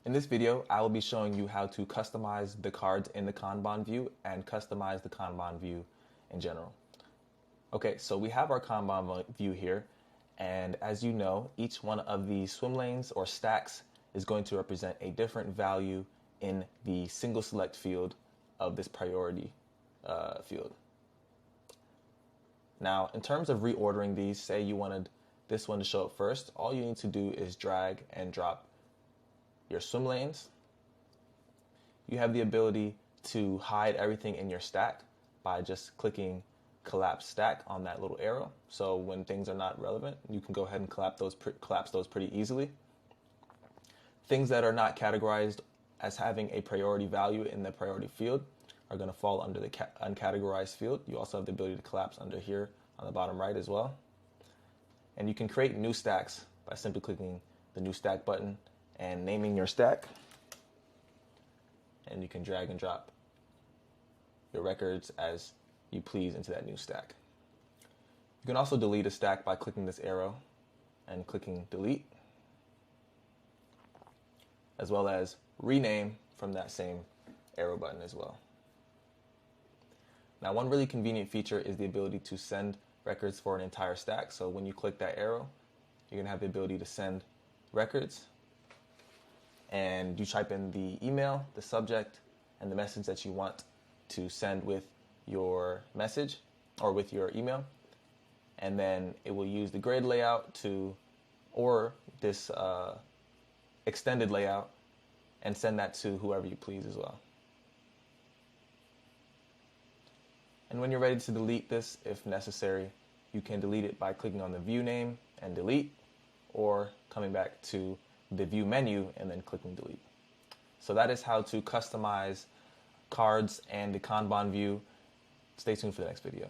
In this video, I will be showing you how to customize the cards in the Kanban view and customize the Kanban view in general. Okay, so we have our Kanban view here, and as you know, each one of the swim lanes or stacks is going to represent a different value in the single select field of this priority field. Now, in terms of reordering these, say you wanted this one to show up first, all you need to do is drag and drop your swim lanes. You have the ability to hide everything in your stack by just clicking collapse stack on that little arrow. So when things are not relevant, you can go ahead and collapse those pretty easily. Things that are not categorized as having a priority value in the priority field are going to fall under the uncategorized field. You also have the ability to collapse under here on the bottom right as well. And you can create new stacks by simply clicking the new stack button and naming your stack, and you can drag and drop your records as you please into that new stack. You can also delete a stack by clicking this arrow and clicking delete, as well as rename from that same arrow button as well. Now, one really convenient feature is the ability to send records for an entire stack. So when you click that arrow, you're gonna have the ability to send records, and you type in the email, the subject, and the message that you want to send with your message or with your email. And then it will use the grid layout or this extended layout and send that to whoever you please as well. And when you're ready to delete this, if necessary, you can delete it by clicking on the view name and delete, or coming back to the view menu and then clicking delete. So that is how to customize cards and the Kanban view. Stay tuned for the next video.